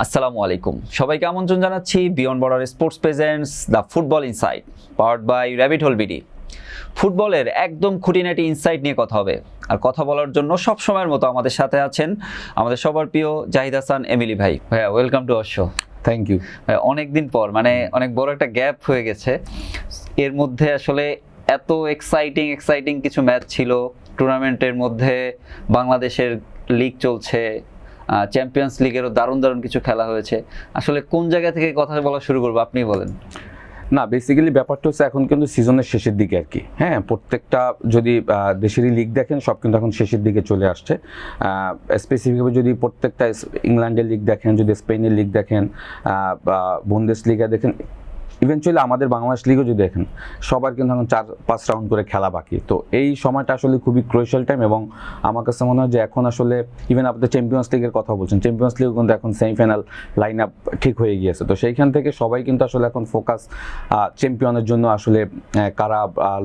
আসসালামু আলাইকুম, সবাইকে আমন্ত্রণ জানাচ্ছি beyond border sports presents the football insight powered by rabbit hole BD. ফুটবলের একদম খুঁটিনাটি ইনসাইট নিয়ে কথা হবে, আর কথা বলার জন্য সব সময়ের মতো আমাদের সাথে আছেন আমাদের সবার প্রিয় জাহিদ হাসান এমিলি ভাই। ভাইয়া, welcome to our show. Thank you. অনেকদিন পর, মানে অনেক বড় একটা গ্যাপ হয়ে গেছে, এর মধ্যে আসলে এত এক্সাইটিং কিছু ম্যাচ ছিল। টুর্নামেন্টের মধ্যে বাংলাদেশের লিগ চলছে, চ্যাম্পিয়ন্স লিগেরও দারুণ কিছু খেলা হয়েছে। আসলে কোন জায়গা থেকে কথা বলা শুরু করবো, আপনি বলেন। না, বেসিক্যালি ব্যাপারটা হচ্ছে এখন কিন্তু সিজনের শেষের দিকে আর কি। হ্যাঁ, প্রত্যেকটা যদি দেশেরই লিগ দেখেন সব কিন্তু এখন শেষের দিকে চলে আসছে। স্পেসিফিকভাবে যদি প্রত্যেকটা ইংল্যান্ডের লিগ দেখেন, যদি স্পেনের লিগ দেখেন, বুন্দেস লিগা দেখেন, ইভেনচুয়ালি আমাদের বাংলাদেশ লিগও যদি দেখেন, সবার কিন্তু এখন 4-5 রাউন্ড করে খেলা বাকি। তো এই সময়টা আসলে খুবই ক্রুশিয়াল টাইম, এবং আমার কাছে মনে হয় যে এখন আসলে ইভেন আপনাদের চ্যাম্পিয়ন্স লিগের কথা বলছেন, চ্যাম্পিয়ন্স লিগও কিন্তু এখন সেমিফাইনাল লাইন আপ ঠিক হয়ে গিয়েছে। তো সেইখান থেকে সবাই কিন্তু আসলে এখন ফোকাস চ্যাম্পিয়নের জন্য আসলে কারা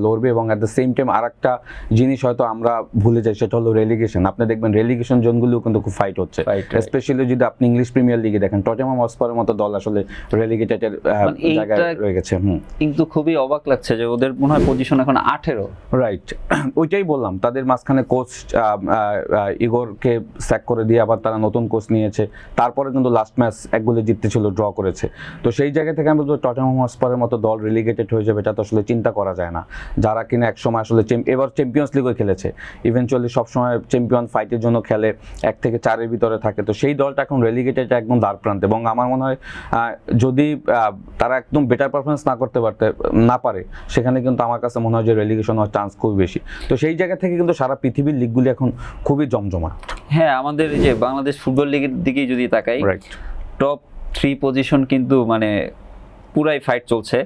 লড়বে। এবং অ্যাট দ্য সেম টাইম আর একটা জিনিস হয়তো আমরা ভুলে যাই, সেটা হলো রেলিগেশন। আপনি দেখবেন রেলিগেশন জোনগুলোও কিন্তু খুব ফাইট হচ্ছে, স্পেশালি যদি আপনি ইংলিশ প্রিমিয়ার লিগে দেখেন, টটেনহাম হটস্পারের মতো দল আসলে রেলিগেটেডের জায়গায় রয়ে গেছে। কিন্তু খুবই অবাক লাগছে যে ওদের মনে হয় পজিশন এখন 18। রাইট, ওইটাই বললাম, তাদের মাঝখানে কোচ ইগোরকে স্যাক করে দিয়ে আবার তারা নতুন কোচ নিয়েছে, তারপরে কিন্তু লাস্ট ম্যাচ 1 গোলে জিততেছিল, ড্র করেছে। তো সেই জায়গা থেকে আমি বলবো টটেনহাম হটস্পারের মতো দল রেলিগেটেড হয়ে যাবে, এটা তো আসলে চিন্তা করা যায় না। যারা কিনা একসময় আসলে এবার চ্যাম্পিয়ন্স লিগও খেলেছে, ইভেনচুয়ালি সবসময় চ্যাম্পিয়ন ফাইটের জন্য খেলে, 1 থেকে 4-এর ভিতরে থাকে। তো সেই দলটা এখন রেলিগেটেড একদম দ্বার প্রান্তে, এবং আমার মনে হয় যদি তারা একদম বেটার পারফরমেন্স না পারে, সেখানে কিন্তু আমার কাছে মনে হয় যে রেলিগেশন হওয়ার চান্স খুবই বেশি। তো সেই জায়গা থেকে কিন্তু সারা পৃথিবীর লিগগুলি এখন খুবই জমজমাট। হ্যাঁ, আমাদের এই যে বাংলাদেশ ফুটবল লিগের দিকেই যদি তাকাই, টপ 3 পজিশন কিন্তু মানে পুরাই ফাইট চলছে।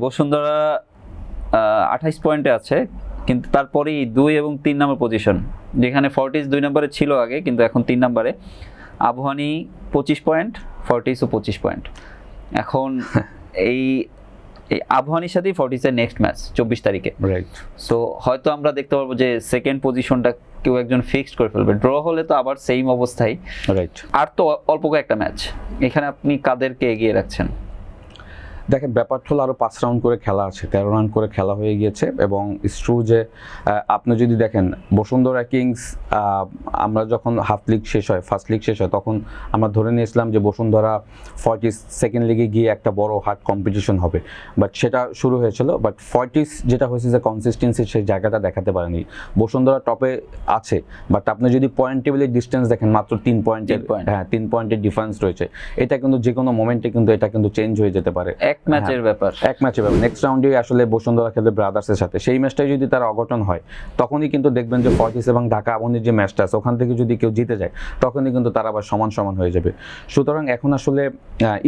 বসুন্ধরা 28 পয়েন্টে আছে, কিন্তু তারপরেই 2 এবং 3 নম্বর পজিশন, যেখানে ফর্টিস 2 নম্বরে ছিল আগে, কিন্তু এখন 3 নম্বরে। আবহানী 25 পয়েন্ট, ফর্টিসও 25 পয়েন্ট। এখন এই আবহানীর সাথেই ফর্টিসের নেক্সট ম্যাচ 24 তারিখে। রাইট, সো হয়তো আমরা দেখতে পারবো যে সেকেন্ড পজিশনটা কেউ একজন ফিক্সড করে ফেলবে। ড্র হলে তো আবার সেম অবস্থায়। রাইট, আর তো অল্প কয়েকটা ম্যাচ, এখানে আপনি কাদেরকে এগিয়ে রাখছেন? দেখেন, ব্যাপারটা হলো আরও 5 রাউন্ড করে খেলা আছে, 13 রাউন্ড করে খেলা হয়ে গিয়েছে। এবং ইস্ট্রু যে আপনি যদি দেখেন বসুন্ধরা কিংস, আমরা যখন হাফ লিগ শেষ হয়, ফার্স্ট লিগ শেষ হয়, তখন আমরা ধরে নিয়েছিলাম যে বসুন্ধরা 40 সেকেন্ড লিগে গিয়ে একটা বড় হার্ড কম্পিটিশন হবে, বাট সেটা শুরু হয়েছিল। বাট 40 যেটা হয়েছে যে কনসিস্টেন্সি সেই জায়গাটা দেখাতে পারেনি। বসুন্ধরা টপে আছে, বাট আপনি যদি পয়েন্ট টেবিলের ডিস্টেন্স দেখেন, মাত্র 3 পয়েন্টের, হ্যাঁ 3 পয়েন্টের ডিফারেন্স রয়েছে। এটা কিন্তু যে কোনো মোমেন্টে কিন্তু এটা কিন্তু চেঞ্জ হয়ে যেতে পারে। এক ম্যাচের ব্যাপার। নেক্সট রাউন্ডে আসলে বসুন্ধরা খেলবে ব্রাদার্সের সাথে, সেই ম্যাচটাই যদি তার অঘটন হয়, তখনই কিন্তু দেখবেন যে ফর্টিস এবং ঢাকা আবাহনীর যে ম্যাচটা আছে, ওখান থেকে যদি কেউ জিতে যায়, তখনই কিন্তু তারা আবার সমান হয়ে যাবে। সুতরাং এখন আসলে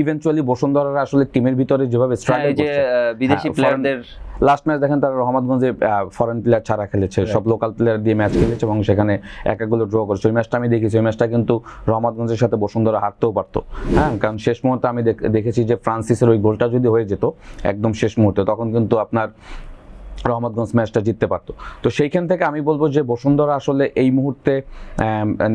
ইভেনচুয়ালি বসুন্ধরার আসলে টিমের ভিতরে যেভাবে স্ট্রাগল করছে, বিদেশি প্লেয়ারদের লাস্ট ম্যাচ দেখেন তারা রহমতগঞ্জে ফরেন প্লেয়ার ছাড়া খেলেছে, সব লোকাল প্লেয়ার দিয়ে ম্যাচ খেলেছে, এবং সেখানে 1 গোলে ড্র করেছে। ওই ম্যাচটা আমি দেখেছি, ওই ম্যাচটা কিন্তু রহমতগঞ্জের সাথে বসুন্ধরা হারতেও পারতো। হ্যাঁ, কারণ শেষ মুহূর্তে আমি দেখেছি যে ফ্রান্সিসের ওই গোলটা যদি হয়ে যেত একদম শেষ মুহূর্তে, তখন কিন্তু আপনার রহমতগঞ্জ ম্যাচটা জিততে পারতো। তো সেইখান থেকে আমি বলবো যে বসুন্ধরা আসলে এই মুহূর্তে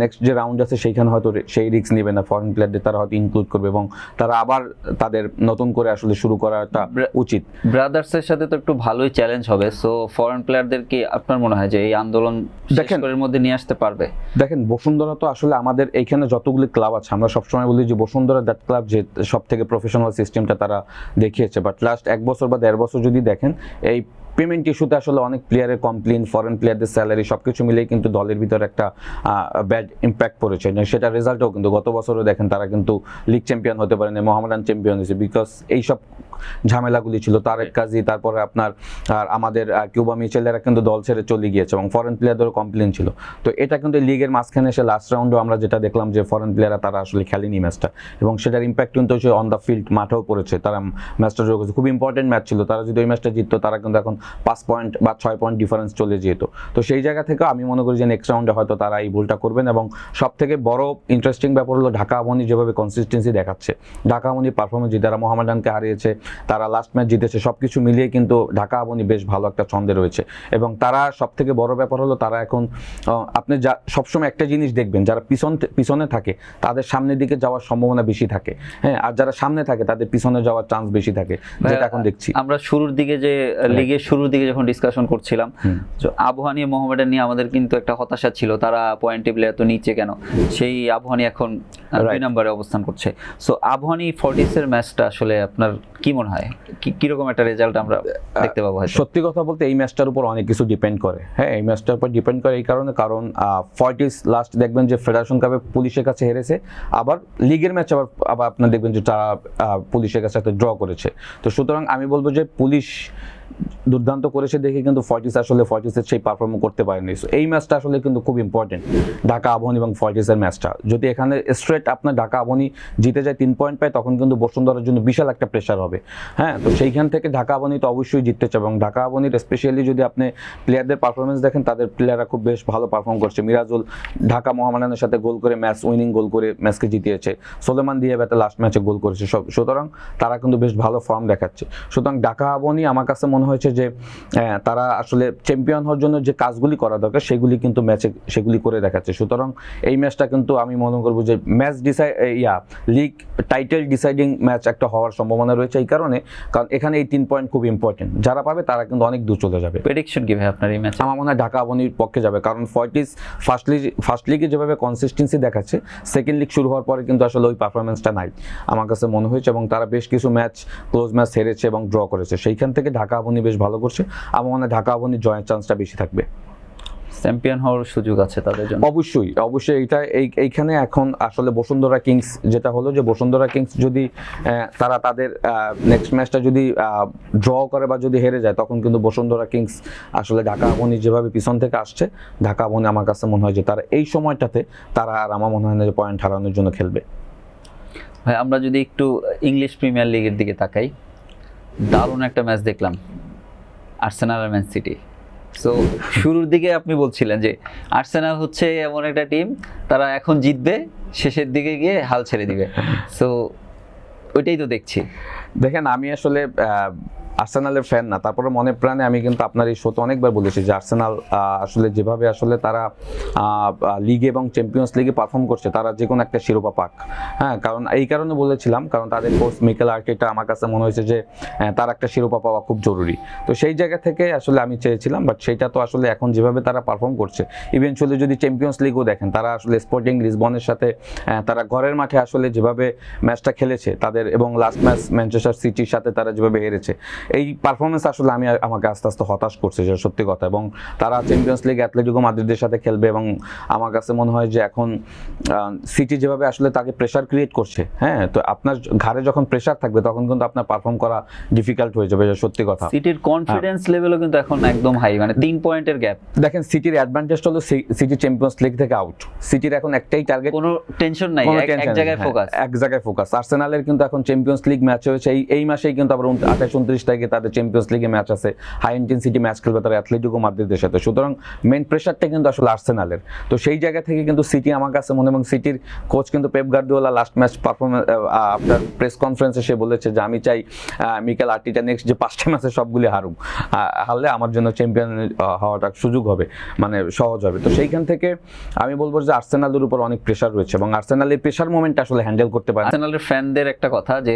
নেক্সট যে রাউন্ড আছে সেইখানে হয়তো সেই রিস্ক নেবে না, ফরেন প্লেয়ারদের তারা হয়তো ইনক্লুড করবে, এবং তারা আবার তাদের নতুন করে আসলে শুরু করাটা উচিত। ব্রাদার্সের সাথে তো একটু ভালোই চ্যালেঞ্জ হবে। সো ফরেন প্লেয়ারদের কি আপনার মনে হয় যে এই আন্দোলন শেষের মধ্যে নিয়ে আসতে পারবে? দেখেন, বসুন্ধরা তো আসলে আমাদের এইখানে যতগুলি ক্লাব আছে, আমরা সবসময় বলি যে বসুন্ধরা দ্যাট ক্লাব যে সব থেকে প্রফেশনাল সিস্টেমটা তারা দেখিয়েছে। বাট লাস্ট 1 বছর বা 1.5 বছর যদি দেখেন, এই পেমেন্ট ইস্যুতে আসলে অনেক প্লেয়ারের কমপ্লেন, ফরেন প্লেয়ারদের স্যালারি সবকিছু মিলেই কিন্তু দলের ভিতরে একটা ব্যাড ইম্প্যাক্ট পড়েছে। সেটা রেজাল্টও কিন্তু গত বছরও দেখেন তারা কিন্তু লিগ চ্যাম্পিয়ন হতে পারেনি, মোহামেডান চ্যাম্পিয়ন হয়েছে, বিকজ এইসব ঝামেলাগুলি ছিল। তারেক কাজী, তারপরে আপনার আর আমাদের কিউবা মিচেলেরা কিন্তু দল ছেড়ে চলে গিয়েছে, এবং ফরেন প্লেয়ারদেরও কমপ্লেন ছিল। তো এটা কিন্তু লিগের মাঝখানে এসে লাস্ট রাউন্ডেও আমরা যেটা দেখলাম যে ফরেন প্লেয়াররা তারা আসলে খেলেনি ম্যাচটা, এবং সেটার ইম্প্যাক্ট কিন্তু অন দ্য ফিল্ড মাঠেও পড়েছে। তারা ম্যাচটা ড্র করেছে, খুব ইম্পর্টেন্ট ম্যাচ ছিল। তারা যদি ওই ম্যাচটা জিততো, তারা কিন্তু এখন 5 পয়েন্ট বা 6 পয়েন্ট ডিফারেন্স চলে যেত। তো সেই জায়গা থেকে আমি মনে করি যে নেক্সট রাউন্ডে হয়তো তারা এই ভুলটা করবেন। এবং সব থেকে বড় ইন্টারেস্টিং ব্যাপার হলো ঢাকা আবাহনী যেভাবে কনসিস্টেন্সি দেখাচ্ছে, ঢাকা আবাহনী পারফরমেন্স, যারা মোহামেডানকে হারিয়েছে, তারা লাস্ট ম্যাচ জিতেছে, সব কিছু মিলিয়ে কিন্তু ঢাকা আবাহনী বেশ ভালো একটা ছন্দে রয়েছে। এবং তারা সব থেকে বড় ব্যাপার হলো তারা এখন আপনি যা সবসময় একটা জিনিস দেখবেন, যারা পিছনে থাকে তাদের সামনের দিকে যাওয়ার সম্ভাবনা বেশি থাকে, হ্যাঁ, আর যারা সামনে থাকে তাদের পিছনে যাওয়ার চান্স বেশি থাকে, যেটা এখন দেখছি। আমরা শুরুর দিকে যে লিগের শুরুর দিকে যখন ডিসকাশন করছিলাম, আবাহনী মোহামেডান নিয়ে আমাদের কিন্তু একটা হতাশা ছিল, তারা পয়েন্ট টেবিলে এত নিচে কেন। সেই আবাহনী এখন 2 নম্বরে অবস্থান করছে। সো আবাহনী ফর্টিসের ম্যাচটা আসলে আপনার কি মনে হয়, কিরকম একটা রেজাল্ট আমরা দেখতে পাবো? সত্যি কথা বলতে এই ম্যাচটার উপর অনেক কিছু ডিপেন্ড করে, হ্যাঁ, এই ম্যাচটার উপর ডিপেন্ড করে এই কারণ ফর্টিস লাস্ট দেখবেন যে ফেডারেশন কাপে পুলিশের কাছে হেরেছে, আবার লিগের ম্যাচ আবার আপনার দেখবেন যে তারা পুলিশের কাছে একটা ড্র করেছে। তো সুতরাং আমি বলবো যে পুলিশ দুর্দান্ত করেছে দেখে কিন্তু ফর্টিসের সেই পারফর্ম করতে পারেনি। এই ম্যাচটা আসলে কিন্তু খুব ইম্পর্টেন্ট, ঢাকা আবাহনী এবং ফর্টিসের ম্যাচটা। যদি এখানে স্ট্রেট আপনার ঢাকা আবাহনী জিতে যায়, 3 পয়েন্ট পায়, তখন কিন্তু বসুন্ধরার জন্য বিশাল একটা প্রেশার হবে, হ্যাঁ। তো সেইখান থেকে ঢাকা আবাহনী তো অবশ্যই জিততে চায়, এবং ঢাকা আবাহনীর স্পেশালি যদি আপনি প্লেয়ারদের পারফরমেন্স দেখেন, তাদের প্লেয়াররা খুব বেশ ভালো পারফর্ম করছে। মিরাজুল ঢাকা মোহামেডানের সাথে গোল করে ম্যাচ উইনিং গোল করে ম্যাচকে জিতিয়েছে, সোলেমান দিয়াবাতে লাস্ট ম্যাচে গোল করেছে, সুতরাং তারা কিন্তু বেশ ভালো ফর্ম দেখাচ্ছে। সুতরাং ঢাকা আবাহনী আমার কাছে মনে হয়েছে যে তারা আসলে চ্যাম্পিয়ন হওয়ার জন্য যে কাজগুলি করা দরকার সেগুলি কিন্তু ম্যাচে সেগুলি করে দেখাচ্ছে। সুতরাং এই ম্যাচটা কিন্তু আমি মনে করবো যে লিগ টাইটেল ডিসাইডিং ম্যাচ একটা হওয়ার সম্ভাবনা রয়েছে, এই কারণ এখানে এই 3 পয়েন্ট খুব ইম্পর্টেন্ট, যারা পাবে তারা কিন্তু অনেক দূর চলে যাবে। প্রেডিকশন কি ভাই আপনার এই ম্যাচে? আমার মনে হয় ঢাকা আবাহনীর পক্ষে যাবে, কারণ ফর্টিস ফার্স্ট লিগে যেভাবে কনসিস্টেন্সি দেখাচ্ছে, সেকেন্ড লিগ শুরু হওয়ার পরে কিন্তু আসলে ওই পারফরমেন্সটা নাই আমার কাছে মনে হয়েছে, এবং তারা বেশ কিছু ম্যাচ ক্লোজ ম্যাচ হেরেছে এবং ড্র করেছে। সেইখান থেকে ঢাকা আবাহনী বেশ ভালো করছে, আমার মনে হয় ঢাকা আবাহনীর জয়ের চান্সটা বেশি থাকবে। চ্যাম্পিয়ন হওয়ার সুযোগ আছে তাদের জন্য অবশ্যই। এটা এইখানে এখন আসলে বসুন্ধরা কিংস যেটা হলো যে বসুন্ধরা কিংস যদি তারা তাদের নেক্সট ম্যাচটা যদি ড্র করে বা যদি হেরে যায়, তখন কিন্তু বসুন্ধরা কিংস আসলে ঢাকা আবাহনী যেভাবে পিছন থেকে আসছে, ঢাকা আবাহনী আমার কাছে মনে হয় যে তারা এই সময়টাতে তারা আর আমার মনে হয় না যে পয়েন্ট হারানোর জন্য খেলবে। ভাই আমরা যদি একটু ইংলিশ প্রিমিয়ার লিগের দিকে তাকাই, দারুণ একটা ম্যাচ দেখলাম, আর্সেনাল আর ম্যান সিটি। সো শুরুর দিকে আপনি বলছিলেন যে আর্সেনাল হচ্ছে এমন একটা টিম, তারা এখন জিতবে, শেষের দিকে গিয়ে হাল ছেড়ে দিবে। সো ওইটাই তো দেখছি। দেখেন, আমি আসলে আর্সেনালের ফ্যান না, তারপরে মনে প্রাণে আমি কিন্তু আপনার এই শোতে অনেকবার বলেছি যে আর্সেনাল আসলে যেভাবে আসলে তারা লিগে এবং চ্যাম্পিয়ন্স লিগে পারফর্ম করছে, তারা যে কোনো একটা শিরোপা পাক, হ্যাঁ। কারণ এই কারণে বলেছিলাম, কারণ তাদের কোচ মিকেল আর্টেটা আমার কাছে মনে হয়েছে যে তার একটা শিরোপা পাওয়া খুব জরুরি। তো সেই জায়গা থেকে আসলে আমি চেয়েছিলাম, বাট সেইটা তো আসলে এখন যেভাবে তারা পারফর্ম করছে, ইভেনচুয়ালি যদি চ্যাম্পিয়ন্স লিগও দেখেন, তারা আসলে স্পোর্টিং লিসবনের সাথে তারা ঘরের মাঠে আসলে যেভাবে ম্যাচটা খেলেছে তাদের, এবং লাস্ট ম্যাচ ম্যানচেস্টার সিটির সাথে তারা যেভাবে হেরেছে, এই পারফরমেন্স আসলে আমাকে আস্তে আস্তে হতাশ করছে, যে সত্যি কথা। এবং তারা চ্যাম্পিয়ন্স লিগ অ্যাথলেটিকো মাদ্রিদের সাথে খেলবে, এবং আমার কাছে মনে হয় যে এখন সিটি যেভাবে আসলে তাকে প্রেশার ক্রিয়েট করছে, হ্যাঁ, তো আপনার ঘাড়ে যখন প্রেশার থাকবে তখন কিন্তু আপনার পারফর্ম করা ডিফিকাল্ট হয়ে যাবে, সত্যি কথা। সিটির কনফিডেন্স লেভেলও কিন্তু এখন একদম হাই, মানে 3 পয়েন্টের গ্যাপ। দেখেন, সিটির অ্যাডভান্টেজটা হলো সিটি চ্যাম্পিয়ন্স লিগ থেকে আউট, সিটির এখন একটাই টার্গেট, কোনো টেনশন নাই, এক জায়গায় ফোকাস, এক জায়গায় ফোকাস। আর্সেনালের কিন্তু এখন চ্যাম্পিয়ন্স লিগ ম্যাচ হয়েছে, এই মাসেই কিন্তু আবার 28-29 তারিখে তাদের চ্যাম্পিয়ন্স লিগে ম্যাচ আছে, হাই ইন্টেন্সিটি ম্যাচ খেলবে তারা অ্যাথলেটিকো মাদ্রিদের সাথে। সুতরাং মেইন প্রেশারটা কিন্তু আসলে আর্সেনালের। তো সেই জায়গা থেকে কিন্তু সিটি আমার কাছে মনে, এবং সিটির কোচ কিন্তু Pep Guardiola last match performance আপনার প্রেস কনফারেন্সে সে বলেছে যে আমি চাই মিকেল আর্টেটা নেক্সট যে 5টা ম্যাচে সবগুলি হারুক, হারলে আমার জন্য চ্যাম্পিয়ন হওয়াটা সুযোগ হবে, মানে সহজ হবে। তো সেইখান থেকে আমি বলবো যে আর্সেনালের উপর অনেক প্রেশার রয়েছে, এবং আর্সেনালের প্রেশার মোমেন্ট আসলে হ্যান্ডেল করতে পারে। আর্সেনালের ফ্যানদের একটা কথা যে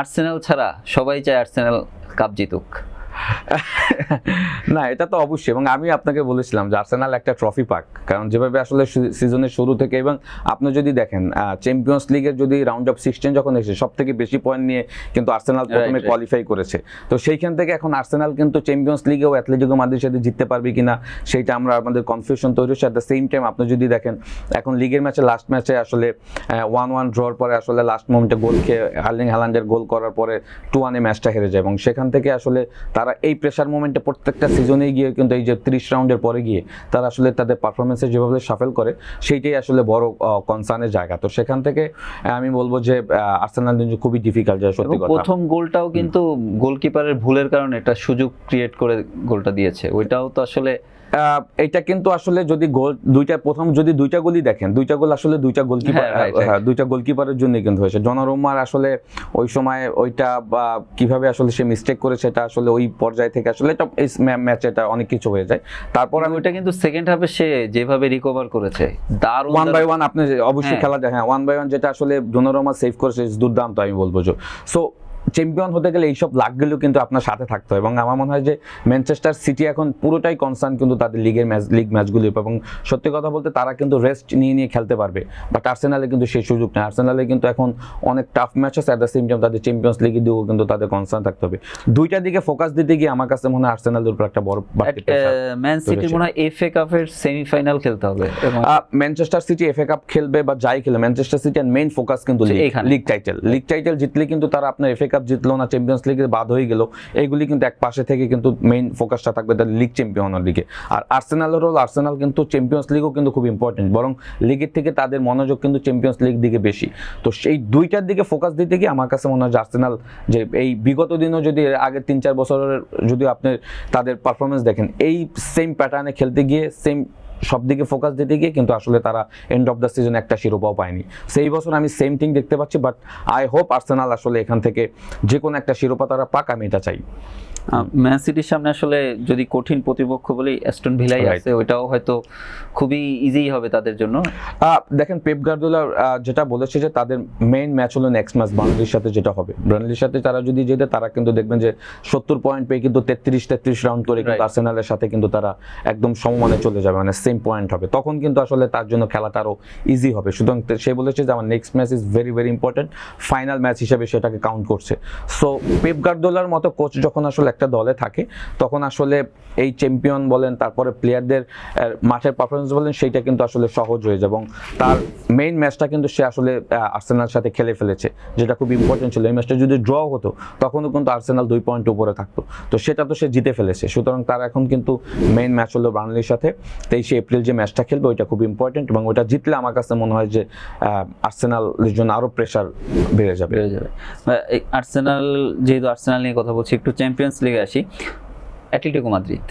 আর্সেনাল ছাড়া সবাই চায় আর্সেনাল কাপ জিতুক। না, এটা তো অবশ্যই, এবং আমি আপনাকে বলেছিলাম যে আর্সেনাল একটা ট্রফি পাক, কারণ যেভাবে আসলে সিজনের শুরু থেকে, এবং আপনি যদি দেখেন চ্যাম্পিয়ন্স লিগের যদি রাউন্ড অফ 16 যখন এসে সব থেকে বেশি পয়েন্ট নিয়ে কিন্তু আর্সেনাল প্রথমে কোয়ালিফাই করেছে। তো সেইখান থেকে এখন আর্সেনাল কিন্তু চ্যাম্পিয়ন্স লিগেও অ্যাথলেটিকো মাদ্রিদের সাথে জিততে পারবে কিনা সেইটা আমরা আমাদের কনফিউশন তৈরি হচ্ছে। অ্যাট দ্য সেম টাইম আপনি যদি দেখেন এখন লিগের ম্যাচে লাস্ট ম্যাচে আসলে 1-1 ড্রর পরে আসলে লাস্ট মোমেন্টে গোল খেয়ে হার্লিং হ্যালান্ডের গোল করার পরে 2-1 ম্যাচটা হেরে যায়, এবং সেখান থেকে আসলে তারা তারা এই প্রেশার মোমেন্টে প্রত্যেকটা সিজনে গিয়ে কিন্তু এই যে 30 রাউন্ডের পরে গিয়ে তারা আসলে তাদের পারফরমেন্সে যেভাবে সাফেল করে সেইটাই আসলে বড় কনসার্নের জায়গা। তো সেখান থেকে আমি বলবো যে আর্সেনাল জন্য খুবই ডিফিকাল্ট, যে সত্যি কথা। প্রথম গোলটাও কিন্তু গোলকিপারের ভুলের কারণে একটা সুযোগ ক্রিয়েট করে গোলটা দিয়েছে, ওইটাও তো আসলে এটা কিন্তু আসলে যদি গোল প্রথম যদি দুইটা গোলই দেখেন, দুইটা গোল আসলে দুইটা গোলকিপার, দুইটা গোলকিপারের জন্য কিন্তু হয়েছে। ডোনারুমার আসলে ওই সময় ওইটা বা কিভাবে আসলে সে মিস্টেক করেছে এটা আসলে ওই পর্যায় থেকে আসলে এটা ম্যাচে এটা অনেক কিছু হয়ে যায়। তারপর আমি ওইটা কিন্তু সেকেন্ড হাফে সে যেভাবে রিকভার করেছে দারুণ, 1/1 আপনি অবশ্যই খেলা দেখেন, 1/1 যেটা আসলে ডোনারুমা সেভ করেছে দুর্দান্ত আমি বলবো। সো চ্যাম্পিয়ন হতে গেলে এইসব লাকগুলো কিন্তু আপনার সাথে থাকতে হয়, এবং আমার মনে হয় যে ম্যানচেস্টার সিটি এখন পুরোটাই কনসার্ন কিন্তু তাদের লিগ ম্যাচগুলি, এবং সত্যি কথা বলতে তারা কিন্তু রেস্ট নিয়ে খেলতে পারবে, বাট আর্সেনালে কিন্তু সেই সুযোগ নেই। আর্সেনালে কিন্তু এখন অনেক টাফ ম্যাচ আছে, অ্যাট দ্য সেম টাইম তাদের চ্যাম্পিয়ন্স লিগের দিকেও কিন্তু তাদের কনসার্ন থাকতে হবে। দুইটার দিকে ফোকাস দিতে গিয়ে আমার কাছে মনে হয় আর্সেনালের উপর একটা বড় ম্যান সিটি মনে হয় এফএ কাপের সেমিফাইনাল খেলতে হবে, ম্যানচেস্টার সিটি এফএ কাপ খেলবে বা যাই খেলে ম্যানচেস্টার সিটির মেইন ফোকাস কিন্তু লিগ টাইটেল জিতলে কিন্তু তারা আপনার এফএ কাপ জিতলো না, চ্যাম্পিয়ন্স লিগে বাদ হয়ে গেল, এইগুলি কিন্তু এক পাশে থেকে কিন্তু মেইন ফোকাসটা থাকবে তাদের লিগ চ্যাম্পিয়নের দিকে। আর আর্সেনালের হল আর্সেনাল কিন্তু চ্যাম্পিয়ন্স লিগও কিন্তু খুব ইম্পর্টেন্ট, বরং লিগের থেকে তাদের মনোযোগ কিন্তু চ্যাম্পিয়ন্স লিগ দিকে বেশি। তো সেই দুইটার দিকে ফোকাস দিতে গিয়ে আমার কাছে মনে হয় যে আর্সেনাল যে এই বিগত দিনও যদি আগের 3-4 বছরের যদি আপনি তাদের পারফরমেন্স দেখেন, এই সেম প্যাটার্নে খেলতে গিয়ে সেম সব দিকে ফোকাস দিতে গিয়ে কিন্তু আসলে তারা এন্ড অফ দ্য সিজন একটা শিরোপাও পায়নি। সেই বছর আমি সেম থিং দেখতে পাচ্ছি, বাট আই হোপ আর্সেনাল আসলে এখান থেকে যে কোনো একটা শিরোপা তারা পাক, আমি এটা চাই। ম্যান সিটির সামনে আসলে যদি কঠিন প্রতিপক্ষ বলেই অ্যাস্টন ভিলাই আছে, ওইটাও হয়তো খুবই ইজি হবে তাদের জন্য। দেখেন পেপ গার্দিওলা যেটা বলেছে যে তাদের মেইন ম্যাচ হলো নেক্সট ম্যাচ বার্নলির সাথে যেটা হবে, বার্নলির সাথে তারা যদি যেতে তারা কিন্তু দেখবেন যে 70 পয়েন্ট পেয়ে কিন্তু 33 রাউন্ড করে কিন্তু আর্সেনালের সাথে কিন্তু তারা একদম সমমানে চলে যাবে, মানে সেম পয়েন্ট হবে, তখন কিন্তু আসলে তার জন্য খেলাটা আরো ইজি হবে। সুতরাং সে বলেছে যে আমার next match is very very important, final match হিসেবে সেটাকে কাউন্ট করছে। সো পেপ গার্দিওলার মতো কোচ যখন আসলে একটা দলে থাকে তখন আসলে এই চ্যাম্পিয়ন বলেন, তারপরে প্লেয়ারদের মাঠের পারফরমেন্স বলেন, সেইটা কিন্তু আসলে সহজ হয়ে যায়, এবং তার মেইন ম্যাচটা কিন্তু সে আসলে আর্সেনালের সাথে খেলে ফেলেছে, যেটা খুব ইম্পর্টেন্ট ছিল। এই ম্যাচটা যদি ড্র হতো তখনও কিন্তু আর্সেনাল 2 পয়েন্ট উপরে থাকতো, তো সেটা তো সে জিতে ফেলেছে। সুতরাং তার এখন কিন্তু মেইন ম্যাচ হলো বার্নলির সাথে 23 এপ্রিল যে ম্যাচটা খেলবে ওইটা খুব ইম্পর্টেন্ট, এবং ওইটা জিতলে আমার কাছে মনে হয় যে আর্সেনালের জন্য আরো প্রেশার বেড়ে যাবে। আর্সেনাল, যেহেতু আর্সেনাল নিয়ে কথা বলছি, একটু চ্যাম্পিয়ন্স লিগে আসি। অ্যাটলেটিকো মাদ্রিদ,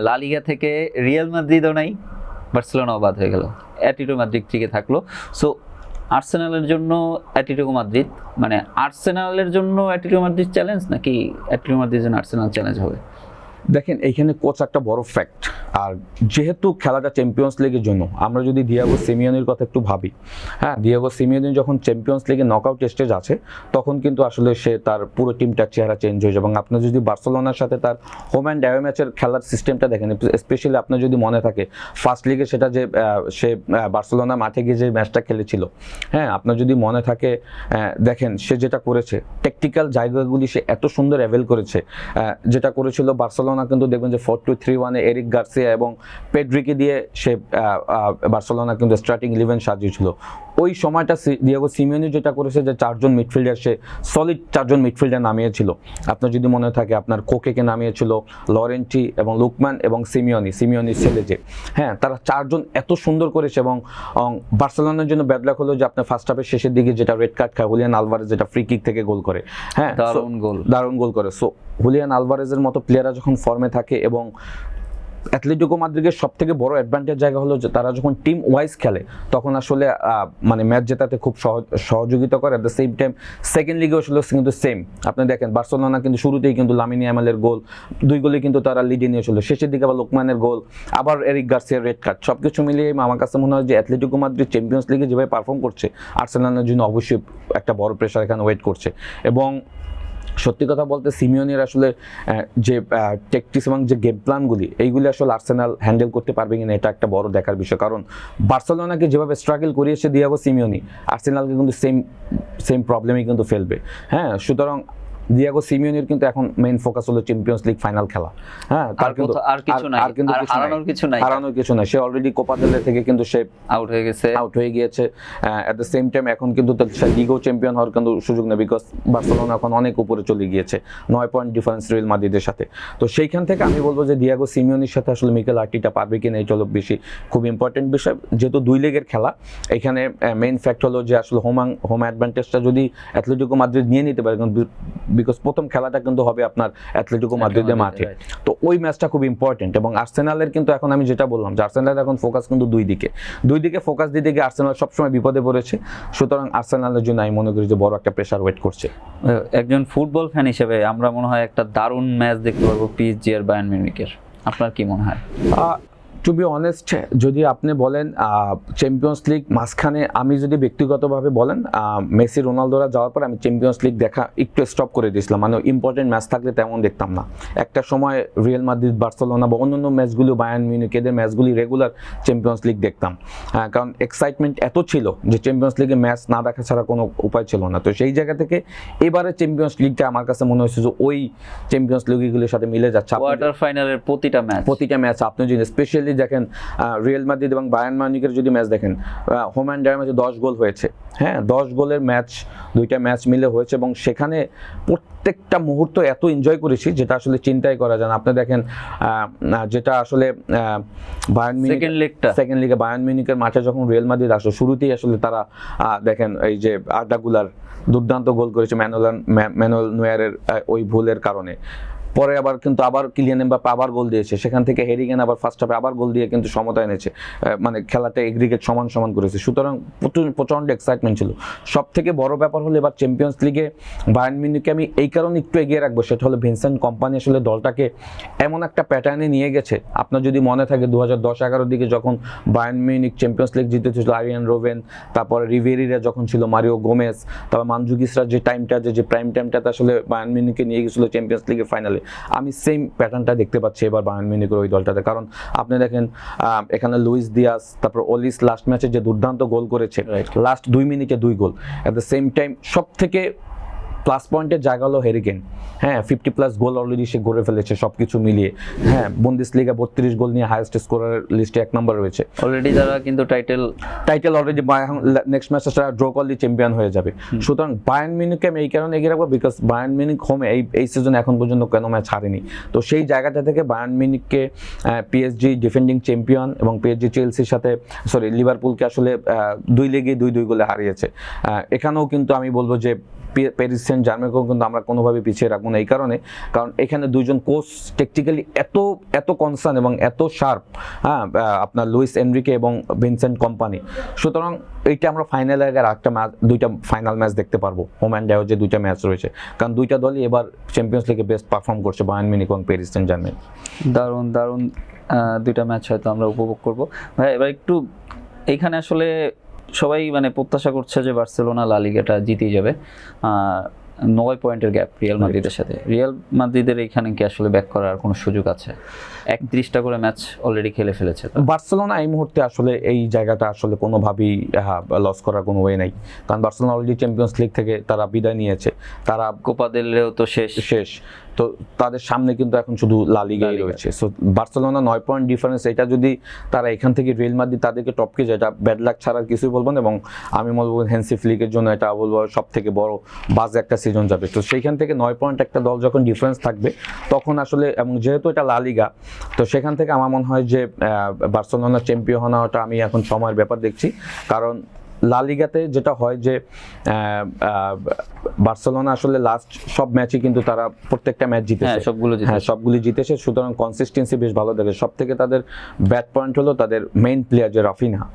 লা লিগা থেকে রিয়াল মাদ্রিদও নাই, বার্সেলোনাও বাদ হয়ে গেল, অ্যাটলেটিকো মাদ্রিদ থেকে থাকলো। সো আর্সেনালের জন্য অ্যাটলেটিকো মাদ্রিদ, মানে আর্সেনালের জন্য অ্যাটলেটিকো মাদ্রিদ চ্যালেঞ্জ নাকি অ্যাটলেটিকো মাদ্রিদের জন্য আর্সেনাল চ্যালেঞ্জ হবে? দেখেন এইখানে কোচ একটা বড় ফ্যাক্ট, আর যেহেতু খেলাটা চ্যাম্পিয়ন্স লিগের জন্য, আমরা যদি দিয়াগো সিমিওনির কথা একটু ভাবি, হ্যাঁ, দিয়াগো সিমিওনি যখন চ্যাম্পিয়ন্স লিগে নকআউট স্টেজ আছে তখন কিন্তু আসলে সে তার পুরো টিমটার চেহারা চেঞ্জ হয়ে যায়। এবং আপনি যদি বার্সেলোনার সাথে তার হোম অ্যান্ড অ্যাওয়ে ম্যাচের খেলার সিস্টেমটা দেখেন, স্পেশালি আপনার যদি মনে থাকে ফার্স্ট লিগে সেটা যে সে বার্সেলোনা মাঠে গিয়ে যে ম্যাচটা খেলেছিল, হ্যাঁ, আপনার যদি মনে থাকে দেখেন সে যেটা করেছে, টেকটিক্যাল জায়গাগুলি সে এত সুন্দর অ্যাভেল করেছে। যেটা করেছিল বার্সেলোনা কিন্তু দেখবেন যে 4-2-3-1 এরিক গার্সিয়া এবং পেড্রিকে দিয়ে সে বার্সেলোনা কিন্তু স্টার্টিং 11 সাজিয়েছিল। ওই সময়টা দিয়েগো সিমিওনি যেটা করেছে যে 4 জন মিডফিল্ডার, সে সলিড 4 জন মিডফিল্ডার নামিয়েছিল। আপনার যদি মনে থাকে আপনার কোকেকে নামিয়েছিল, লরেন্টি এবং লুকমান এবং সিমিওনি ছেলে যে, হ্যাঁ, তারা 4 জন এত সুন্দর করেছে। এবং বার্সেলোনার জন্য ব্যাড লাক হলো যে আপনার ফার্স্ট হাফের শেষের দিকে যেটা রেড কার্ড খায় হুলিয়ান আলভারেজ, যেটা ফ্রি কিক থেকে গোল করে, হ্যাঁ, দারুণ গোল করে। সো হুলিয়ান আলভারেজের মতো প্লেয়াররা যখন ফর্মে থাকে, এবং অ্যাটলেটিকো মাদ্রিদের সব থেকে বড় অ্যাডভান্টেজ জায়গা হলো যে তারা যখন টিম ওয়াইজ খেলে তখন আসলে মানে ম্যাচ জেতাতে খুব সহযোগিতা করে। At the same time second লিগে আসলে কিন্তু সেম, আপনি দেখেন বার্সেলোনা কিন্তু শুরুতেই কিন্তু লামিনী ইয়ামালের গোল, 2 গোলে কিন্তু তারা লিডে নিয়েছিল, শেষের দিকে আবার লোকমানের গোল, আবার এরিক গার্সিয়ার রেড কার্ড, সব কিছু মিলিয়ে আমার কাছে মনে হয় যে অ্যাটলেটিকো মাদ্রিদ চ্যাম্পিয়ন্স লিগে যেভাবে পারফর্ম করছে, আর্সেনালের জন্য অবশ্যই একটা বড় প্রেশার এখানে ওয়েট করছে। এবং সত্যি কথা বলতে সিমিওনির আসলে যে ট্যাকটিক্স এবং যে গেম প্ল্যানগুলি, এইগুলি আসলে আর্সেনাল হ্যান্ডেল করতে পারবে কিনা এটা একটা বড় দেখার বিষয়। কারণ বার্সেলোনাকে যেভাবে স্ট্রাগল করিয়েছে দিয়াগো সিমিওনি, আর্সেনালকে কিন্তু সেম প্রবলেমই কিন্তু ফেলবে। হ্যাঁ, সুতরাং দিয়েগো সিমিওনির কিন্তু এখন মেইন ফোকাস হলো চ্যাম্পিয়ন্স লিগ ফাইনাল খেলা। হ্যাঁ, তার কিন্তু আর কিছু নাই, আর কিন্তু আর হারানোর কিছু নাই, সে অলরেডি কোপা দেল রে থেকে কিন্তু সে আউট হয়ে গিয়েছে। এট দ্য সেম টাইম এখন কিন্তু সে লিগও চ্যাম্পিয়ন হওয়ার কিন্তু সুযোগ নেই, বিকজ বার্সেলোনা এখন অনেক উপরে চলে গিয়েছে, 9 পয়েন্ট ডিফারেন্স রিয়াল মাদ্রিদের সাথে। তো সেইখান থেকে আমি বলবো যে দিয়েগো সিমিওনির সাথে আসলে মিকেল আর্টেটা পারবে কিনা এই হলো বেশি খুব ইম্পর্টেন্ট বিষয়। যেহেতু 2 লেগের খেলা, এখানে মেইন ফ্যাক্ট হলো যে আসলে হোম অ্যাডভান্টেজটা যদি অ্যাটলেটিকো মাদ্রিদ নিয়ে নিতে পারে, বিকজ প্রথম খেলাটা কিন্তু হবে আপনার অ্যাটলেটিকো মাদ্রিদের মাঠে, তো ওই ম্যাচটা খুব ইম্পর্টেন্ট। এবং আর্সেনালের কিন্তু এখন আমি যেটা বললাম যে আর্সেনালের এখন ফোকাস কিন্তু দুই দিকে ফোকাস দিতে গিয়ে আর্সেনাল সবসময় বিপদে পড়েছে। সুতরাং আর্সেনালের জন্য আমি মনে করি যে বড় একটা প্রেশার ওয়েট করছে। একজন ফুটবল ফ্যান হিসেবে আমরা মনে হয় একটা দারুণ ম্যাচ দেখতে পারবো পিএসজি আর বায়ার্ন মিউনিখের, আপনার কি মনে হয়? টু বি অনেস্ট, যদি আপনি বলেন চ্যাম্পিয়ন্স লিগ মাঝখানে, আমি যদি ব্যক্তিগতভাবে বলেন মেসি রোনালদোরা যাওয়ার পর আমি চ্যাম্পিয়ন্স লিগ দেখা একটু স্টপ করে দিয়েছিলাম, মানে ইম্পর্টেন্ট ম্যাচ থাকলে তেমন দেখতাম না। একটা সময় রিয়াল মাদ্রিদ, বার্সেলোনা বা অন্যান্য ম্যাচগুলো, বায়ার্ন মিউনিখ এদের ম্যাচগুলি রেগুলার চ্যাম্পিয়ন্স লিগ দেখতাম, কারণ এক্সাইটমেন্ট এত ছিল যে চ্যাম্পিয়ন্স লিগে ম্যাচ না দেখা ছাড়া কোনো উপায় ছিল না। তো সেই জায়গা থেকে এবারে চ্যাম্পিয়ন্স লিগটা আমার কাছে মনে হচ্ছে যে ওই চ্যাম্পিয়ন্স লিগগুলোর সাথে মিলে যাচ্ছে। কোয়ার্টার ফাইনালের প্রতিটা ম্যাচ আপনি যদি স্পেশালি দেখেন রিয়াল মাদ্রিদ এবং বায়ার্ন মিউনিখের যদি ম্যাচ দেখেন, হোম অ্যান্ড অ্যাওয়ে ম্যাচে 10 গোল হয়েছে। হ্যাঁ, 10 গোলের ম্যাচ, 2টা ম্যাচ মিলে হয়েছে, এবং সেখানে প্রত্যেকটা মুহূর্ত এত এনজয় করেছি যেটা আসলে চিন্তাই করা যায় না। আপনি দেখেন যেটা আসলে বায়ার্ন মিউনিখ সেকেন্ড লিগে বায়ার্ন মিউনিখের মাঠে যখন রিয়াল মাদ্রিদ আসলো, শুরুতেই আসলে তারা দেখেন এই যে আর্দা গুলার দুর্দান্ত গোল করেছে ম্যানুয়েল নয়্যারের ওই ভুলের কারণে। পরে আবার কিন্তু আবার কিলিয়ান এমবাপ্পে আবার গোল দিয়েছে, সেখান থেকে হ্যারি কেন আবার ফার্স্ট হাফে আবার গোল দিয়ে কিন্তু সমতা এনেছে, মানে খেলাটা এগ্রিগেট সমান করেছে। সুতরাং প্রচণ্ড এক্সাইটমেন্ট ছিল। সব থেকে বড় ব্যাপার হলো এবার চ্যাম্পিয়ন্স লিগে বায়ার্ন মিউনিখকে আমি এই কারণে একটু এগিয়ে রাখবো, সেটা হলো ভিনসেন্ট কম্পানি আসলে দলটাকে এমন একটা প্যাটার্নে নিয়ে গেছে। আপনার যদি মনে থাকে 2010-11 দিকে যখন বায়ার্ন মিউনিখ চ্যাম্পিয়ন্স লিগ জিতেছিল, আরিয়ান রোবেন, তারপরে রিভেরিরা যখন ছিল, মারিও গোমেজ, তারপর মানজুকিসরা যে টাইমটা, যে প্রাইম টাইমটাতে আসলে বায়ার্ন মিউনিখকে নিয়ে গেছিল চ্যাম্পিয়ন্স লিগের ফাইনালে, আমি সেম প্যাটার্নটা দেখতে পাচ্ছি এবার বায়ার্ন মিউনিখের ওই দলটাতে। কারণ আপনি দেখেন এখানে লুইস দিয়াস, তারপর ওলিস লাস্ট ম্যাচে যে দুর্দান্ত গোল করেছে, লাস্ট 2 মিনিটে 2 গোল। অ্যাট দ্য সেম টাইম সব থেকে প্লাস পয়েন্টের জায়গা হলো হ্যারি কেন। হ্যাঁ, 50+ গোল অলরেডি সে করে ফেলেছে সব কিছু মিলিয়ে। হ্যাঁ, বুন্দেসলিগা 32 গোল নিয়ে হাইয়েস্ট স্কোরার লিস্টে 1 নম্বর রয়েছে অলরেডি। যারা কিন্তু টাইটেল অলরেডি নেক্সট ম্যাচে তারা ড্র করলে চ্যাম্পিয়ন হয়ে যাবে। সুতরাং বায়ার্ন মিউনিখকে আমি এই কারণে এগিয়ে রাখবো, বিকজ বায়ার্ন মিউনিখ হোমে এই সিজনে এখন পর্যন্ত কোনো ম্যাচ হারেনি। তো সেই জায়গাটা থেকে বায়ার্ন মিউনিখকে পিএসজি ডিফেন্ডিং চ্যাম্পিয়ন এবং পিএসজি চেলসির সাথে লিভারপুলকে আসলে 2 লেগে 2 গোলে হারিয়েছে। এখানেও কিন্তু আমি বলবো যে প্যারিস সেন্ট জার্মেকেও কিন্তু আমরা কোনোভাবে পিছিয়ে রাখবো না, এই কারণ এখানে দুইজন কোচ টেকনিক্যালি এত কনসার্ন এবং এত শার্প, হ্যাঁ, আপনার লুইস এনরিকে এবং ভিনসেন্ট কম্পানি। সুতরাং এইটা আমরা ফাইনালের আগে একটা ম্যাচ, 2টা ফাইনাল ম্যাচ দেখতে পারবো হোম অ্যান্ড অ্যাওয়ে যে 2টা ম্যাচ রয়েছে, কারণ 2টা দলই এবার চ্যাম্পিয়ন্স লিগে বেস্ট পারফর্ম করছে, বায়ার্ন মিউনিখ এবং প্যারিস সেন্ট জার্মেন। দারুণ 2টা ম্যাচ হয়তো আমরা উপভোগ করবো। ভাই এবার একটু এইখানে আসলে সবাই মানে প্রত্যাশা করছে যে বার্সেলোনা লা লিগাটা জিতেই যাবে, 9 পয়েন্টের গ্যাপ রিয়াল মাদ্রিদের সাথে। রিয়াল মাদ্রিদের এখানে কি আসলে ব্যাক করার কোনো সুযোগ আছে? 31টা করে ম্যাচ অলরেডি খেলে ফেলেছে বার্সেলোনা এই মুহূর্তে। আসলে এই জায়গাটা আসলে কোনোভাবেই লস করার কোনো ওয়ে নাই, কারণ বার্সেলোনা অলরেডি চ্যাম্পিয়ন্স লিগ থেকে তারা বিদায় নিয়েছে, তারা কোপা দেল রেও তো শেষ। তো তাদের সামনে কিন্তু এখন শুধু লা লিগাই রয়েছে। সো বার্সেলোনা 9 পয়েন্ট ডিফারেন্স, এটা যদি তারা এখান থেকে রিয়াল মাদ্রিদ তাদেরকে টপকে যায়, এটা ব্যাড লাক ছাড়া কিছুই বলবো না। এবং আমি বলবো হ্যান্সি ফ্লিকের জন্য এটা বলবো সব থেকে বড় বাজে একটা সিজন যাবে। তো সেইখান থেকে 9 পয়েন্ট একটা দল যখন ডিফারেন্স থাকবে তখন আসলে, এবং যেহেতু এটা লা লিগা, তো সেখান থেকে আমার মনে হয় যে বার্সেলোনা চ্যাম্পিয়ন হওয়াটা আমি এখন সময়ের ব্যাপার দেখছি। কারণ লা লিগাতে যেটা হয় যে বার্সেলোনা আসলে লাস্ট সব ম্যাচই কিন্তু তারা প্রত্যেকটা ম্যাচ জিতেছে, সবগুলি জিতেছে। সুতরাং কনসিস্টেন্সি বেশ ভালো থাকে। সব থেকে তাদের ব্যাড পয়েন্ট হলো তাদের মেইন প্লেয়ার যে রাফিনহা,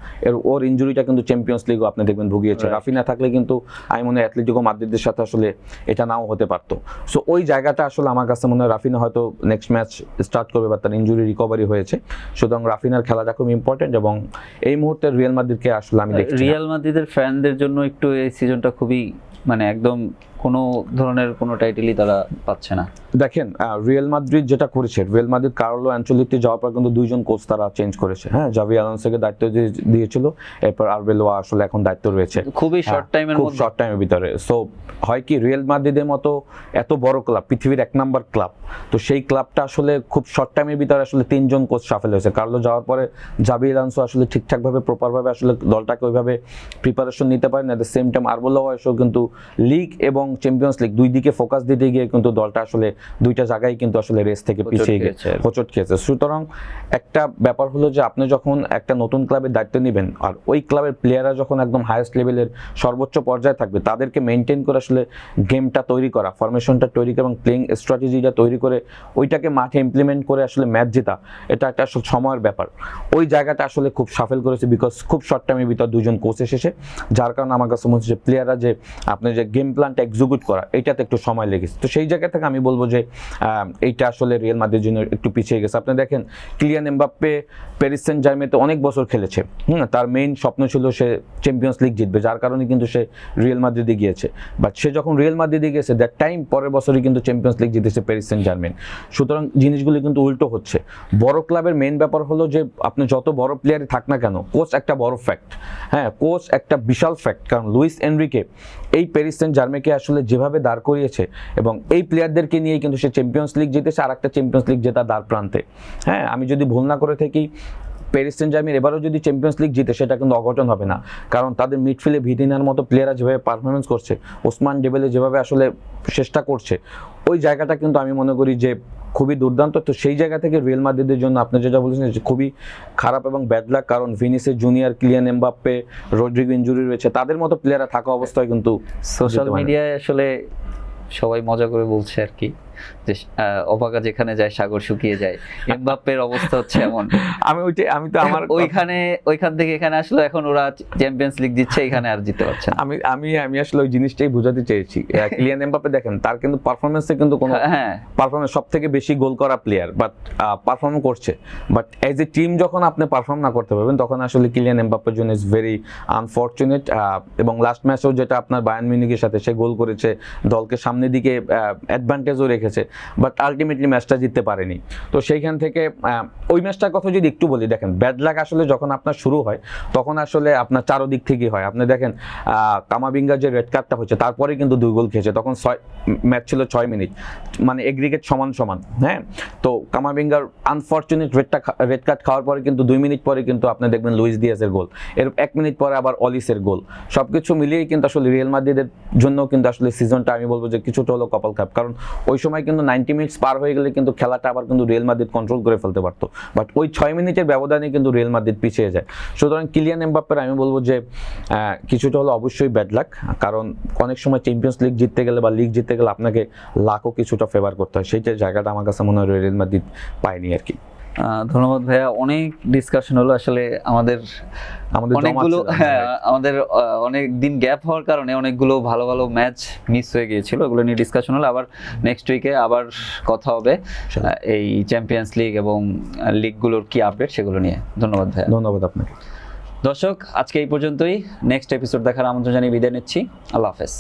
ওর ইনজুরিটা কিন্তু চ্যাম্পিয়ন্স লিগও আপনি দেখবেন ভুগিয়েছে। রাফিনহা থাকলে কিন্তু আমি মনে হয় অ্যাটলেটিকো মাদ্রিদের সাথে আসলে এটা নাও হতে পারতো। সো ওই জায়গাটা আসলে আমার কাছে মনে হয় রাফিনহা হয়তো নেক্সট ম্যাচ স্টার্ট করবে, বা তার ইনজুরি রিকভারি হয়েছে। সুতরাং রাফিনহার খেলাটা খুব ইম্পর্টেন্ট, এবং এই মুহূর্তে রিয়াল মাদ্রিদকে আসলে আমি দেখছি রিয়াল মাদ্রিদের ফ্যানদের জন্য একটু এই সিজনটা খুবই মানে একদম কোনো ধরনের কোনো টাইটেলই তারা পাচ্ছে না। দেখেন রিয়াল মাদ্রিদ যেটা করেছে, রিয়াল মাদ্রিদ কার্লো অ্যানচেলত্তি যাওয়ার পর কিন্তু দুইজন কোচ তারা চেঞ্জ করেছে। হ্যাঁ, জাভি আলোনসোকে দায়িত্ব দিয়েছিল, এরপর আরবেলোয়া আসলে এখন দায়িত্ব রয়েছে খুবই শর্ট টাইমের খুব মধ্যে। শর্ট টাইমের ভিতরে। সো হয় কি, রিয়াল মাদ্রিদের মতো এত বড় ক্লাব, পৃথিবীর 1 নাম্বার ক্লাব, তো সেই ক্লাবটা আসলে খুব শর্ট টাইমের ভিতরে আসলে 3জন কোচ শাফেল হয়েছে। কার্লো যাওয়ার পরে জাভি আলোনসো আসলে ঠিকঠাকভাবে প্রপারভাবে আসলে দলটাকে ওইভাবে প্রিপারেশন নিতে পারেন। At the same time Arbeloa এসেও কিন্তু লিগ এবং চ্যাম্পিয়ন্স লিগ দুই দিকে ফোকাস দিতে গিয়ে কিন্তু দলটা আসলে দুইটা জায়গায় কিন্তু আসলে রেস থেকে পিছিয়ে গেছে, হোঁচট খেয়েছে। সুতরাং একটা ব্যাপার হলো যে আপনি যখন একটা নতুন ক্লাবের দায়িত্ব নেবেন, আর ওই ক্লাবের প্লেয়াররা যখন একদম হাইয়েস্ট লেভেলের সর্বোচ্চ পর্যায়ে থাকবে, তাদেরকে মেনটেন করে আসলে গেমটা তৈরি করা, ফরমেশনটা তৈরি করা এবং প্লেইং স্ট্র্যাটেজিটা তৈরি করে ওইটাকে মাঠে ইমপ্লিমেন্ট করে আসলে ম্যাচ জেতা, এটা একটা আসলে সময়ের ব্যাপার। ওই জায়গাটা আসলে খুব সাফেল করেছে, বিকজ খুব শর্ট টাইমের ভিতর দুজন কোচ এসেছে, যার কারণে আমার কাছে মনে হচ্ছে যে প্লেয়াররা যে আপনার যে গেম প্ল্যানটা এক্সিকিউট করা, এইটাতে একটু সময় লেগেছে। তো সেই জায়গা থেকে আমি বলবো যে এইটা আসলে রিয়াল মাদ্রিদের জন্য একটু পিছিয়ে গেছে। আপনি দেখেন কিলিয়ান এমবাপ্পে প্যারিস সেন্ট জার্মেইতে অনেক বছর খেলেছে, তার মেইন স্বপ্ন ছিল সে চ্যাম্পিয়ন্স লিগ জিতবে, যার কারণে কিন্তু সে রিয়াল মাদ্রিদে গিয়েছে। বাট সে যখন রিয়াল মাদ্রিদে গিয়েছে, দ্যাট টাইম পরের বছরই কিন্তু চ্যাম্পিয়ন্স লিগ জিতেছে প্যারিস সেন্ট জার্মেইন। সুতরাং জিনিসগুলো কিন্তু উল্টো হচ্ছে। বড় ক্লাবের মেইন ব্যাপার হলো যে আপনি যত বড় প্লেয়ারই থাক না কেন, কোচ একটা বড় ফ্যাক্ট। হ্যাঁ, কোচ একটা বিশাল ফ্যাক্ট, কারণ লুইস এনরিকে এই প্যারিস সেন্ট জার্মেইনকে আসলে যেভাবে দাঁড় করিয়েছে এবং এই প্লেয়ারদেরকে নিয়েই কিন্তু সে চ্যাম্পিয়ন্স লিগ জিতেছে, আর একটা চ্যাম্পিয়ন্স লিগ জেতা দ্বার প্রান্তে। হ্যাঁ, আমি যদি ভুল না করে থাকি, প্যারিস সেন্ট জার্মেইন এবারও যদি চ্যাম্পিয়ন্স লিগ জিতে, সেটা কিন্তু অঘটন হবে না, কারণ তাদের মিডফিল্ডে ভিদিনার মতো প্লেয়াররা যেভাবে পারফরমেন্স করছে, ওসমান ডেবেলে যেভাবে আসলে চেষ্টা করছে, ওই জায়গাটা কিন্তু আমি মনে করি যে খুবই দুর্দান্ত। তো সেই জায়গা থেকে রিয়াল মাদ্রিদের জন্য আপনি যেটা বলেছেন যে খুবই খারাপ এবং ব্যাড লাক, কারণ Vinicius Junior, Kylian Mbappe, Rodrygo injury রয়েছে, তাদের মতো প্লেয়াররা থাকা অবস্থায় কিন্তু সোশ্যাল মিডিয়ায় আসলে সবাই মজা করে বলছে আর কি যে অবাগা যেখানে যায় সাগর শুকিয়ে যায়, এমবাপ্পের অবস্থা হচ্ছে এমন। আমি তো আমার ওইখান থেকে এখানে আসলে এখন ওরা চ্যাম্পিয়ন্স লিগ জিতছে, এখানে আর জিততে পারছে না। আমি আসলে ওই জিনিসটাই বোঝাতে চেয়েছি। কিলিয়ান এমবাপ্পে দেখেন, তার কিন্তু পারফরমেন্সে কিন্তু কোনো পারফরমেন্স, সব থেকে বেশি গোল করা প্লেয়ার, বাট পারফর্ম করছে। বাট এজ এ টিম যখন আপনি পারফর্ম না করতে পারবেন, তখন আসলে কিলিয়ান এমবাপ্পের জন্য ইজ ভেরি আনফর্চুনেট। এবং লাস্ট ম্যাচেও যেটা আপনার বায়ার্ন মিউনিখের সাথে সে গোল করেছে, দলকে সামনের দিকে অ্যাডভান্টেজও রেখেছে, বাট আলটিমেটলি ম্যাচটা জিততে পারেনি। তো সেইখান থেকে ওই ম্যাচটার কথা যদি একটু বলি, দেখেন ব্যাড লাক আসলে যখন আপনার শুরু হয়, তখন আসলে আপনার চারোদিক থেকেই হয়। আপনি দেখেন কামাভিঙ্গা যে রেড কার্ডটা হচ্ছে, তারপরে কিন্তু 2 গোল খেয়েছে, তখন ম্যাচ ছিল 6 মিনিট, মানে এগ্রিগেট সমান। হ্যাঁ, তো কামাভিঙ্গার আনফর্চুনেট রেড কার্ড খাওয়ার পরে কিন্তু 2 মিনিট পরে কিন্তু আপনি দেখবেন লুইস দিয়াজের গোল, এর 1 মিনিট পরে আবার অলিসের গোল। সবকিছু মিলিয়েই কিন্তু আসলে রিয়াল মাদ্রিদের জন্য কিন্তু আসলে সিজনটা আমি বলবো যে কিছুটা হলো কপাল খারাপ, কারণ ওই সময় কিন্তু 90 মিনিটস পার হয়ে গেলে কিন্তু খেলাটা আবার কিন্তু রিয়াল মাদ্রিদ কন্ট্রোল করে ফেলতে পারতো, বাট ওই 6 মিনিটের ব্যবধানে কিন্তু রিয়াল মাদ্রিদ পিছিয়ে যায়। সুতরাং কিলিয়ান এমবাপ্পের আমি বলবো যে কিছুটা হলো অবশ্যই ব্যাড লাক, কারণ অনেক সময় চ্যাম্পিয়ন্স লিগ জিততে গেলে বা লিগ জিততে গেলে আপনাকে লাকও কিছুটা ফেভার করতে হয়, সেইটার জায়গাটা আমার কাছে মনে হয় রিয়াল মাদ্রিদ পায়নি আর কি। ধন্যবাদ ভাইয়া, অনেক ডিসকাশন হলো আসলে আমাদের অনেকগুলো, আমাদের অনেক দিন গ্যাপ হওয়ার কারণে অনেকগুলো ভালো ভালো ম্যাচ মিস হয়ে গিয়েছিল, ওগুলো নিয়ে ডিসকাশন হলো। আবার নেক্সট উইকে আবার কথা হবে এই চ্যাম্পিয়ন্স লিগ এবং লিগগুলোর কি আপডেট সেগুলো নিয়ে। ধন্যবাদ ভাইয়া। ধন্যবাদ আপনাকে। দর্শক, আজকে এই পর্যন্তই। নেক্সট এপিসোড দেখার আমন্ত্রণ জানিয়ে বিদায় নিচ্ছি। আল্লাহ হাফেজ।